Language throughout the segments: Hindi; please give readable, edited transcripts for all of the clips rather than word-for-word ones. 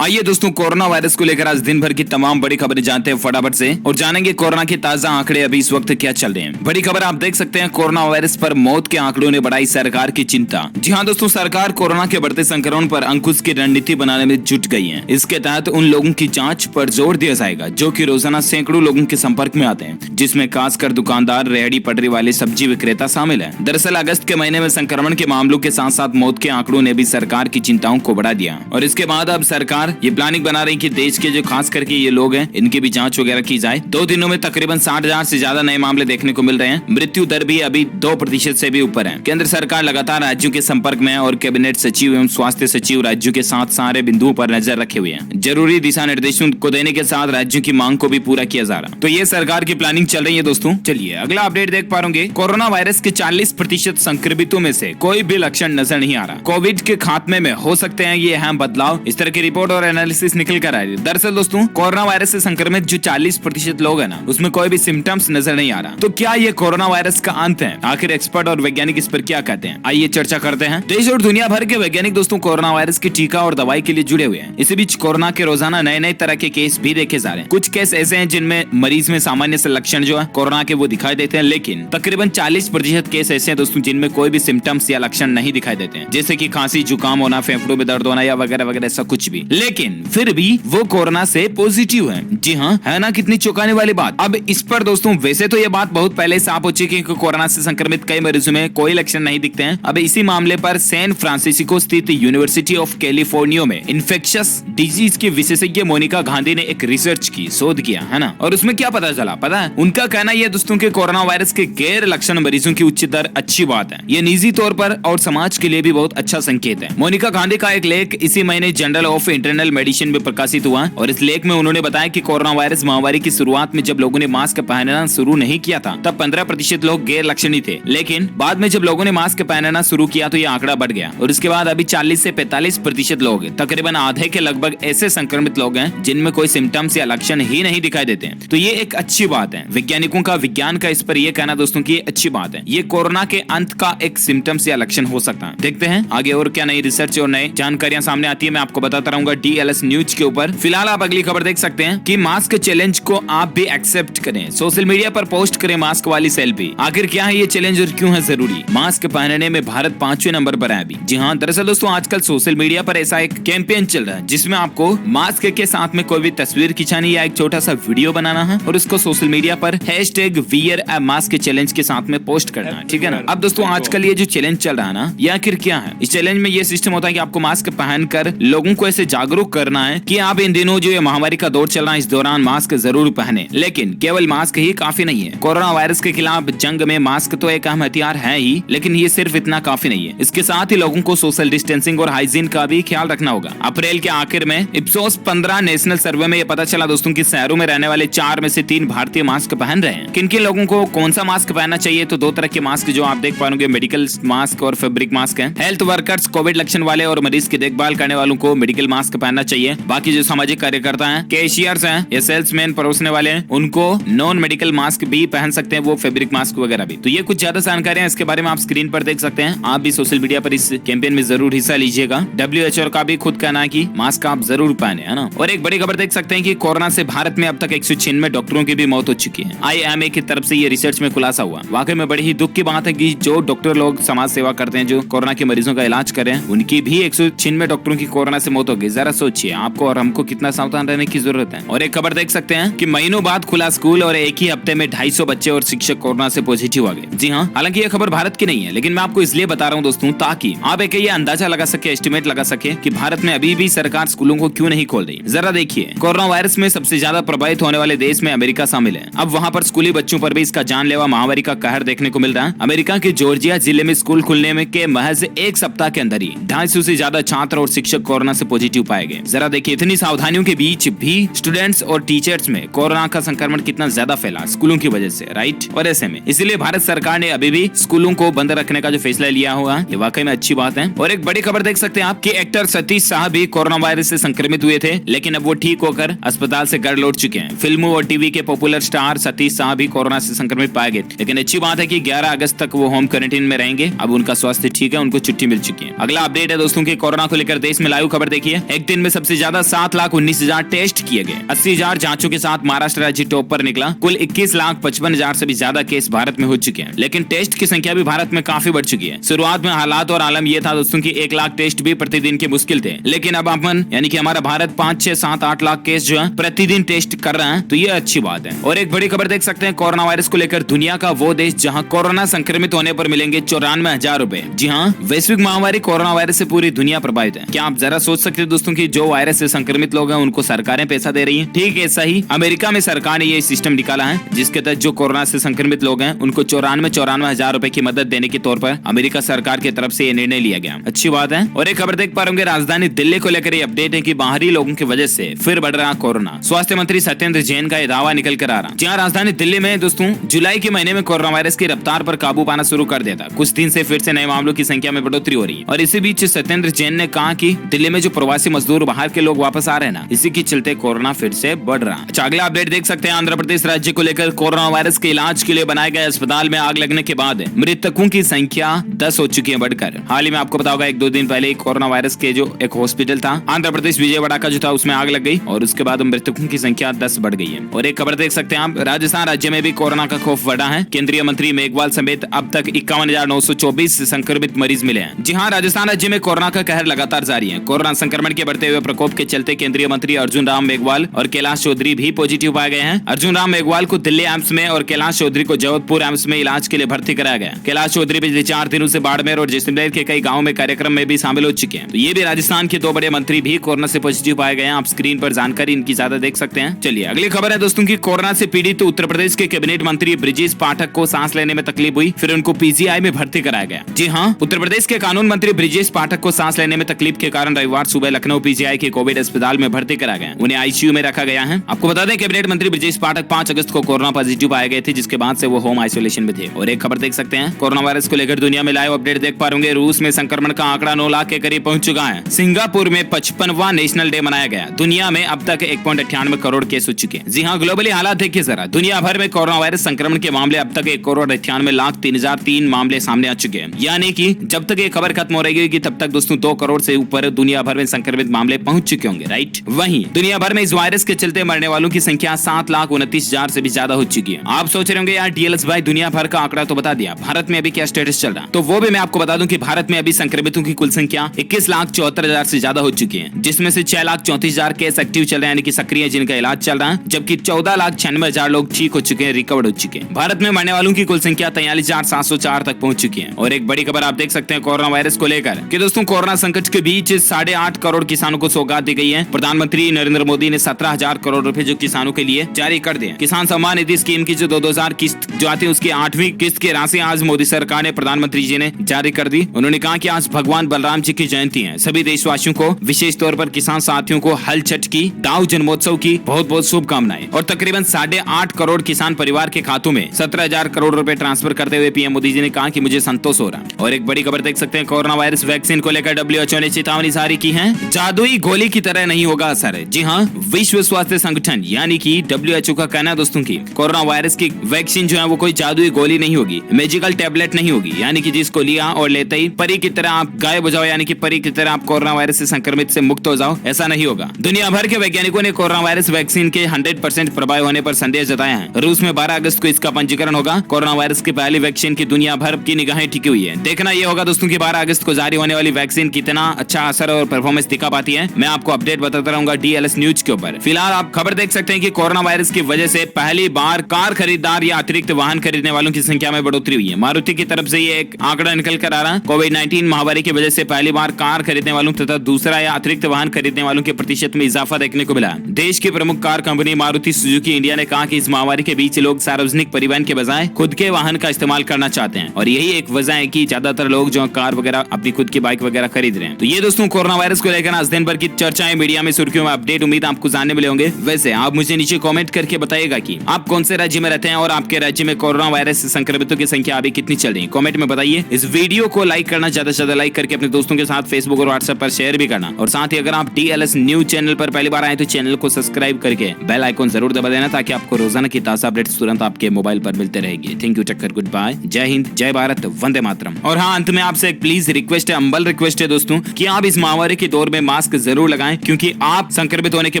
आइए दोस्तों, कोरोना वायरस को लेकर आज दिन भर की तमाम बड़ी खबरें जानते हैं फटाफट से और जानेंगे कोरोना के ताजा आंकड़े अभी इस वक्त क्या चल रहे हैं। बड़ी खबर आप देख सकते हैं, कोरोना वायरस पर मौत के आंकड़ों ने बढ़ाई सरकार की चिंता। जी हां दोस्तों, सरकार कोरोना के बढ़ते संक्रमण पर अंकुश की रणनीति बनाने में जुट गई है। इसके तहत उन लोगों की जाँच पर जोर दिया जाएगा जो की रोजाना सैकड़ों लोगों के संपर्क में आते हैं, जिसमें खासकर दुकानदार, रेहड़ी पटरी वाले, सब्जी विक्रेता शामिल है। दरअसल अगस्त के महीने में संक्रमण के मामलों के साथ साथ मौत के आंकड़ों ने भी सरकार की चिंताओं को बढ़ा दिया और इसके बाद अब सरकार ये प्लानिंग बना रही कि देश के जो खास करके ये लोग हैं इनकी भी जांच वगैरह की जाए। 2 दिनों में तकरीबन 60,000 से ज्यादा नए मामले देखने को मिल रहे हैं। मृत्यु दर भी अभी 2% से भी ऊपर है। केंद्र सरकार लगातार राज्यों के संपर्क में है और कैबिनेट सचिव एवं स्वास्थ्य सचिव राज्यों के साथ सारे बिंदुओं पर नजर रखे हुए हैं। जरूरी दिशा निर्देशों को देने के साथ राज्यों की मांग को भी पूरा किया जा रहा है। तो ये सरकार की प्लानिंग चल रही है दोस्तों। चलिए अगला अपडेट देख पा रहे कोरोना वायरस के 40% संक्रमितों में से कोई भी लक्षण नजर नहीं आ रहा। कोविड के खात्मे में हो सकते हैं ये अहम बदलाव, इस तरह की रिपोर्ट और एनालिसिस निकल कर आ रही है। दरअसल दोस्तों, कोरोना वायरस से संक्रमित जो 40% लोग हैं ना, उसमें कोई भी सिम्टम्स नजर नहीं आ रहा। तो क्या ये कोरोना वायरस का अंत है? आखिर एक्सपर्ट और वैज्ञानिक इस पर क्या कहते हैं, आइए चर्चा करते हैं। देश और दुनिया भर के वैज्ञानिक दोस्तों कोरोना वायरस की टीका और दवाई के लिए जुड़े हुए हैं। इसी बीच कोरोना के रोजाना नए नए तरह के केस भी देखे जा रहे हैं। कुछ केस ऐसे हैं जिनमें मरीज में सामान्य से लक्षण जो है कोरोना के वो दिखाई देते हैं, लेकिन तकरीबन 40% केस ऐसे हैं दोस्तों जिनमें कोई भी सिम्टम्स या लक्षण नहीं दिखाई देते हैं, जैसे कि खांसी, जुकाम होना, फेफड़ों में दर्द होना या वगैरह वगैरह ऐसा कुछ भी। लेकिन फिर भी वो कोरोना से पॉजिटिव है। जी हाँ, है ना कितनी चौंकाने वाली बात। अब इस पर दोस्तों वैसे तो ये बात बहुत पहले साफ हो चुकी है कि कोरोना से संक्रमित कई मरीजों में कोई लक्षण नहीं दिखते हैं। अब इसी मामले पर सैन फ्रांसिस्को स्थित यूनिवर्सिटी ऑफ कैलिफोर्निया में इन्फेक्शियस डिजीज के विशेषज्ञ मोनिका गांधी ने एक रिसर्च की, शोध किया है ना, और उसमें क्या पता चला पता है? उनका कहना यह दोस्तों कि कोरोना वायरस के गैर लक्षण मरीजों की उच्च दर अच्छी बात है। ये निजी तौर पर और समाज के लिए भी बहुत अच्छा संकेत है। मोनिका गांधी का एक लेख इसी महीने जर्नल ऑफ इंटरनल मेडिसिन में प्रकाशित हुआ और इस लेख में उन्होंने बताया कि कोरोना वायरस महामारी की शुरुआत में जब लोगों ने मास्क पहनना शुरू नहीं किया था तब 15% लोग गैर लक्षणी थे, लेकिन बाद में जब लोगों ने मास्क पहनना शुरू किया तो ये आंकड़ा बढ़ गया और इसके बाद अभी 40 से 45% लोग, तकरीबन आधे के लगभग ऐसे संक्रमित लोग हैं जिनमें कोई सिम्टम्स या लक्षण ही नहीं दिखाई देते हैं। तो ये एक अच्छी बात है। वैज्ञानिकों का विज्ञान का इस पर यह कहना दोस्तों की अच्छी बात है। ये कोरोना के अंत का एक सिम्टम्स या लक्षण हो सकता है। देखते हैं आगे और क्या नई रिसर्च और नई जानकारियां सामने आती है, मैं आपको बताता रहूंगा DLS न्यूज के ऊपर। फिलहाल आप अगली खबर देख सकते हैं कि मास्क चैलेंज को आप भी एक्सेप्ट करें, सोशल मीडिया पर पोस्ट करें मास्क वाली सेल्फी। आखिर क्या है ये चैलेंज और क्यों है जरूरी? मास्क पहनने में भारत 5वें नंबर पर है अभी। जी हाँ, दरअसल दोस्तों आजकल सोशल मीडिया पर ऐसा एक कैंपेन चल रहा है जिसमें आपको मास्क के साथ में कोई भी तस्वीर खिंचानी या एक छोटा सा वीडियो बनाना है और उसको सोशल मीडिया पर #wear-a-mask चैलेंज के साथ में पोस्ट करना है, ठीक है ना। अब दोस्तों आजकल ये जो चैलेंज चल रहा है ना, ये आखिर क्या है? इस चैलेंज में ये सिस्टम होता है कि आपको मास्क पहनकर लोगों को ऐसे जागरूक करना है कि आप इन दिनों जो ये महामारी का दौर चल रहा है इस दौरान मास्क जरूर पहने। लेकिन केवल मास्क ही काफी नहीं है। कोरोना वायरस के खिलाफ जंग में मास्क तो एक अहम हथियार है ही, लेकिन ये सिर्फ इतना काफी नहीं है। इसके साथ ही लोगों को सोशल डिस्टेंसिंग और हाइजीन का भी ख्याल रखना होगा। अप्रैल के आखिर में इप्सोस 15 नेशनल सर्वे में ये पता चला दोस्तों की शहरों में रहने वाले 4 में से 3 भारतीय मास्क पहन रहे हैं। किन किन लोगों को कौन सा मास्क पहनना चाहिए? तो 2 तरह के मास्क जो आप देख पाओगे, मेडिकल मास्क और फैब्रिक मास्क है। हेल्थ वर्कर्स, कोविड लक्षण वाले और मरीज की देखभाल करने वालों को मेडिकल मास्क पहनना चाहिए। बाकी जो सामाजिक कार्यकर्ता हैं, कैशियर्स हैं या सेल्समैन परोसने वाले हैं, उनको नॉन मेडिकल मास्क भी पहन सकते हैं, वो फैब्रिक मास्क वगैरह भी। तो ये कुछ ज्यादा जानकारियां इसके बारे में आप स्क्रीन पर देख सकते हैं। आप भी सोशल मीडिया पर इस कैंपेन में जरूर हिस्सा लीजिएगा। WHO का भी खुद कहना है कि मास्क आप जरूर पहने, है ना। और एक बड़ी खबर देख सकते हैं कि कोरोना से भारत में अब तक 196 डॉक्टरों की भी मौत हो चुकी है। IMA की तरफ से ये रिसर्च में खुलासा हुआ। वाकई में बड़ी ही दुख की बात है कि जो डॉक्टर लोग समाज सेवा करते हैं, जो कोरोना के मरीजों का इलाज करें, उनकी भी 196 डॉक्टरों की कोरोना से मौत हो गई। जरा सोचिए आपको और हमको कितना सावधान रहने की जरूरत है। और एक खबर देख सकते हैं कि महीनों बाद खुला स्कूल और एक ही हफ्ते में 250 बच्चे और शिक्षक कोरोना से पॉजिटिव आ गए। जी हाँ, हालांकि ये खबर भारत की नहीं है, लेकिन मैं आपको इसलिए बता रहा हूँ दोस्तों ताकि आप एक ये अंदाजा लगा सके, एस्टिमेट लगा सके कि भारत में अभी भी सरकार स्कूलों को क्यों नहीं खोल रही। जरा देखिए, कोरोना वायरस में सबसे ज्यादा प्रभावित होने वाले देश में अमेरिका शामिल है। अब वहाँ पर स्कूली बच्चों पर भी इसका जानलेवा महामारी का कहर देखने को मिल रहा है। अमेरिका के जॉर्जिया जिले में स्कूल खुलने में के महज 1 सप्ताह के अंदर ही 250 से ज्यादा छात्र और शिक्षक कोरोना से पॉजिटिव पाए गए। जरा देखिए, इतनी सावधानियों के बीच भी स्टूडेंट्स और टीचर्स में कोरोना का संक्रमण कितना ज्यादा फैला स्कूलों की वजह से, राइट। और ऐसे में इसलिए भारत सरकार ने अभी भी स्कूलों को बंद रखने का जो फैसला लिया हुआ है, ये वाकई में अच्छी बात है। और एक बड़ी खबर देख सकते हैं आप कि एक्टर सतीश शाह भी कोरोना वायरस से संक्रमित हुए थे, लेकिन अब वो ठीक होकर अस्पताल से घर लौट चुके हैं। फिल्मों और टीवी के पॉपुलर स्टार सतीश शाह भी कोरोना से संक्रमित पाए गए, लेकिन अच्छी बात है कि 11 अगस्त तक वो होम क्वारंटीन में रहेंगे। अब उनका स्वास्थ्य ठीक है, उनको छुट्टी मिल चुकी है। अगला अपडेट है दोस्तों की कोरोना को लेकर देश में लाइव खबर देखिए। एक एक दिन में सबसे ज्यादा 7,19,000 टेस्ट किए गए। 80,000 जांचों के साथ महाराष्ट्र राज्य टॉप पर निकला। कुल 21,55,000 से भी ज्यादा केस भारत में हो चुके हैं, लेकिन टेस्ट की संख्या भी भारत में काफी बढ़ चुकी है। शुरुआत में हालात और आलम यह था दोस्तों की 1 लाख टेस्ट भी प्रतिदिन के मुश्किल थे, लेकिन अब अपन यानी कि हमारा भारत 5, 6, 7, 8 लाख केस जो है प्रतिदिन टेस्ट कर रहे हैं, तो ये अच्छी बात है। और एक बड़ी खबर देख सकते हैं कोरोना वायरस को लेकर, दुनिया का वो देश जहां कोरोना संक्रमित होने पर मिलेंगे 94,000 रुपए। जी हाँ, वैश्विक महामारी कोरोना वायरस से पूरी दुनिया प्रभावित है। क्या आप जरा सोच सकते हैं दोस्तों की जो वायरस से संक्रमित लोग हैं उनको सरकारें पैसा दे रही है। ठीक ऐसा ही अमेरिका में सरकार ने ये सिस्टम निकाला है जिसके तहत जो कोरोना से संक्रमित लोग हैं उनको 94,000 रुपए की मदद देने के तौर पर अमेरिका सरकार की तरफ से ये निर्णय लिया गया। अच्छी बात है। और एक खबर देख पा रहे होंगे, राजधानी दिल्ली को लेकर ये अपडेट है कि बाहरी लोगों की वजह से फिर बढ़ रहा कोरोना। स्वास्थ्य मंत्री सत्येंद्र जैन का ये दावा निकल कर आ रहा। जहाँ राजधानी दिल्ली में दोस्तों जुलाई के महीने में कोरोना वायरस की रफ्तार पर काबू पाना शुरू कर दिया था। कुछ दिन से फिर से नए मामलों की संख्या में बढ़ोतरी हो रही है। और इसी बीच सत्येंद्र जैन ने कहा कि दिल्ली में जो प्रवासी मजदूर बाहर के लोग वापस आ रहे हैं ना, इसी के चलते कोरोना फिर से बढ़ रहा है। अगला अपडेट देख सकते हैं, आंध्र प्रदेश राज्य को लेकर कोरोना वायरस के इलाज के लिए बनाए गए अस्पताल में आग लगने के बाद मृतकों की संख्या 10 हो चुकी है बढ़कर। हाल ही में आपको पता होगा 1-2 दिन पहले कोरोना वायरस के जो एक हॉस्पिटल था आंध्र प्रदेश विजयवाड़ा का जो था उसमें आग लग गई और उसके बाद मृतकों की संख्या 10 बढ़ गई है। और एक खबर देख सकते हैं आप, राजस्थान राज्य में भी कोरोना का खौफ बढ़ा है। केंद्रीय मंत्री मेघवाल समेत अब तक 51,924 संक्रमित मरीज मिले हैं। जी हाँ, राजस्थान राज्य में कोरोना का कहर लगातार जारी है। कोरोना संक्रमण के बढ़ते हुए प्रकोप के चलते केंद्रीय मंत्री अर्जुन राम मेघवाल और कैलाश चौधरी भी पॉजिटिव पाए गए हैं। अर्जुन राम मेघवाल को दिल्ली एम्स में और कैलाश चौधरी को जबलपुर एम्स में इलाज के लिए भर्ती कराया गया। कैलाश चौधरी पिछले 4 दिनों से बाड़मेर और जैसलमेर के कई गाँव में कार्यक्रम में भी शामिल हो चुके हैं। तो ये भी राजस्थान के 2 बड़े मंत्री भी कोरोना से पॉजिटिव पाए गए हैं। आप स्क्रीन पर जानकारी इनकी ज्यादा देख सकते हैं। चलिए अगली खबर है दोस्तों की, कोरोना से पीड़ित उत्तर प्रदेश के कैबिनेट मंत्री ब्रिजेश पाठक को सांस लेने में तकलीफ हुई, फिर उनको पीजीआई में भर्ती कराया गया। जी हाँ, उत्तर प्रदेश के कानून मंत्री ब्रिजेश पाठक को सांस लेने में तकलीफ के कारण रविवार सुबह लखनऊ पीजीआई के कोविड अस्पताल में भर्ती कराया गया। उन्हें आईसीयू में रखा गया है। आपको बता दें कैबिनेट मंत्री ब्रिजेश पाठक 5 अगस्त को कोरोना पॉजिटिव पाए गए थे, जिसके बाद से वो होम आइसोलेशन में थे। और एक खबर देख सकते हैं, कोरोना वायरस को लेकर दुनिया में लाइव अपडेट देख पा रहे, रूस में संक्रमण का आंकड़ा 9 लाख के करीब पहुंच चुका है। सिंगापुर में 55वां नेशनल डे मनाया गया। दुनिया में अब तक 1.98 करोड़ केस हो चुके हैं। जी हाँ, ग्लोबली हालात देखिए जरा, दुनिया भर में कोरोना वायरस संक्रमण के मामले अब तक 1,98,03,003 मामले सामने आ चुके हैं। यानी कि जब तक ये खबर खत्म हो रही होगी तब तक दोस्तों 2 करोड़ से ऊपर दुनिया भर में संक्रमित मामले पहुंच चुके होंगे, राइट। वहीं दुनिया भर में इस वायरस के चलते मरने वालों की संख्या 7,29,000 से भी ज्यादा हो चुकी है। आप सोच रहे होंगे यार डीएलएस भाई दुनिया भर का आंकड़ा तो बता दिया, भारत में अभी क्या स्टेटस चल रहा है, तो वो भी मैं आपको बता दूं कि भारत में अभी संक्रमितों की कुल संख्या 21,74,000 से ज्यादा हो चुकी है, जिसमें से 6,34,000 केस एक्टिव चल रहे हैं यानी कि सक्रिय जिनका इलाज चल रहा है, जबकि 14,96,000 लोग ठीक हो चुके हैं, रिकवर हो चुके हैं। भारत में मरने वालों की कुल संख्या 43,704 तक पहुंच चुकी है। और एक बड़ी खबर आप देख सकते हैं कोरोना वायरस को लेकर कि दोस्तों कोरोना संकट के बीच 8.5 करोड़ किसानों को सौगात दी गई है। प्रधानमंत्री नरेंद्र मोदी ने 17,000 करोड़ रुपए जो किसानों के लिए जारी कर दिए। किसान सम्मान निधि स्कीम की जो 2,000 किस्त जो आती है उसकी 8वीं किस्त की राशि आज मोदी सरकार ने प्रधानमंत्री जी ने जारी कर दी। उन्होंने कहा कि आज भगवान बलराम जी की जयंती है। सभी देशवासियों को विशेष तौर पर किसान साथियों को हल छठ की, दाऊ जन्मोत्सव की बहुत बहुत शुभकामनाएं। और तकरीबन 8.5 करोड़ किसान परिवार के खातों में 17,000 करोड़ रुपए ट्रांसफर करते हुए पीएम मोदी जी ने कहा कि मुझे संतोष हो रहा है। और एक बड़ी खबर देख सकते हैं कोरोना वायरस वैक्सीन को लेकर WHO ने चेतावनी जारी की है, जादुई गोली की तरह नहीं होगा असर। जी हाँ, विश्व स्वास्थ्य संगठन यानी कि WHO का कहना है दोस्तों की कोरोना वायरस की वैक्सीन जो है वो कोई जादुई गोली नहीं होगी, मैजिकल टैबलेट नहीं होगी, यानी कि जिसको लिया और लेते ही परी की तरह आप गायब हो जाओ, यानी कि परी की तरह आप कोरोना वायरस से संक्रमित से मुक्त हो जाओ, ऐसा नहीं होगा। दुनिया भर के वैज्ञानिकों ने कोरोना वायरस वैक्सीन के 100% प्रभावी होने पर संदेश जताया है। रूस में 12 अगस्त को इसका पंजीकरण होगा। कोरोना वायरस की पहली वैक्सीन की दुनिया भर की निगाहें टिकी हुई है। देखना यह होगा दोस्तों की 12 अगस्त को जारी होने वाली वैक्सीन कितना अच्छा असर और परफॉर्मेंस दिखा पाती है। मैं आपको अपडेट बताता रहूंगा DLS न्यूज के ऊपर। फिलहाल आप खबर देख सकते हैं कि कोरोना वायरस की वजह से पहली बार कार खरीदार या अतिरिक्त वाहन खरीदने वालों की संख्या में बढ़ोतरी हुई है। मारुति की तरफ से ये एक आंकड़ा निकल कर आ रहा है। कोविड-19 महामारी की वजह से पहली बार कार खरीदने वालों तथा दूसरा या अतिरिक्त वाहन खरीदने वालों के प्रतिशत में इजाफा देखने को मिला। देश की प्रमुख car company Maruti Suzuki India ने कहा कि इस महामारी के बीच लोग सार्वजनिक परिवहन के बजाय खुद के वाहन का इस्तेमाल करना चाहते हैं और यही एक वजह है कि ज्यादातर लोग जो कार वगैरह अपनी खुद की बाइक वगैरह खरीद रहे हैं। तो ये दोस्तों कोरोना वायरस को लेकर आज दिन भर की चर्चाएं मीडिया में सुर्खियों में अपडेट उम्मीद आपको जानने मिले होंगे। वैसे आप मुझे नीचे कमेंट करके बताइएगा कि आप कौन से राज्य में रहते हैं और आपके राज्य में कोरोना वायरस से संक्रमितों की संख्या अभी कितनी चल रही है, कमेंट में बताइए। इस वीडियो को लाइक करना, ज्यादा से ज्यादा लाइक करके अपने दोस्तों के साथ फेसबुक और व्हाट्सएप पर शेयर भी करना और साथ ही अगर आप DLS न्यूज चैनल पर पहली बार आए तो चैनल को सब्सक्राइब करके बेल आइकन जरूर दबा देना ताकि आपको रोजाना की ताजा अपडेट्स तुरंत आपके मोबाइल पर मिलते रहेंगे। थैंक यू, टक्कर, गुड बाय, जय हिंद, जय भारत, वंदे मातरम। और हाँ, अंत में आपसे एक प्लीज रिक्वेस्ट है, अम्बल रिक्वेस्ट है दोस्तों कि आप इस महामारी के दौर में मास्क जरूर लगाएं, क्योंकि आप संक्रमित होने के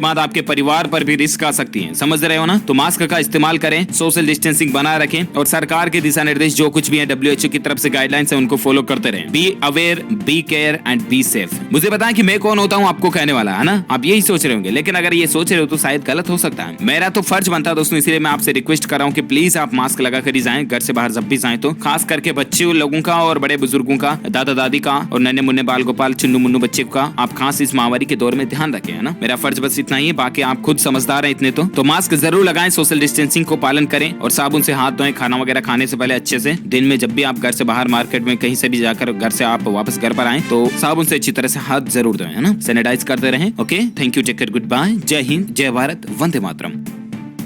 बाद आपके परिवार पर भी रिस्क आ सकती है। समझ रहे हो ना? तो मास्क का इस्तेमाल करें, सोशल डिस्टेंसिंग बनाए रखें और सरकार के दिशा निर्देश जो कुछ भी है WHO की तरफ से गाइडलाइंस है उनको फॉलो करते रहें। Be aware, be care and be safe. मुझे बताएं कि मैं कौन होता हूँ आपको कहने वाला, है ना? आप यही सोच रहे होंगे, लेकिन अगर ये सोच रहे हो तो शायद गलत हो सकता है। मेरा तो फर्ज बनता है दोस्तों, इसलिए मैं आपसे रिक्वेस्ट कर रहा हूँ कि प्लीज आप मास्क लगा कर ही जाएं घर से बाहर जब भी जाएं तो। खास करके बच्चे लोगों का और बड़े बुजुर्गों का, दादा दादी का और नन्हे मुन्ने बाल गोपाल चुन्नू मुन्नू बच्चे का आप खास इस महामारी के दौर में ध्यान रखें, है ना? मेरा फर्ज बस इतना ही है, बाकी आप खुद समझदार हैं इतने तो मास्क जरूर लगाएं, सोशल डिस्टेंसिंग को पालन करें और साबुन से हाथ धोएं खाना वगैरह खाने से पहले अच्छे से। दिन में जब भी आप घर से बाहर मार्केट में कहीं से भी जाकर घर से आप वापस घर पर आए तो साबुन से अच्छी तरह से हाथ जरूर धोएं, है ना? सैनिटाइज करते रहें। Okay, thank you, take care, goodbye, जय हिंद, जय भारत, वंदे मातरम।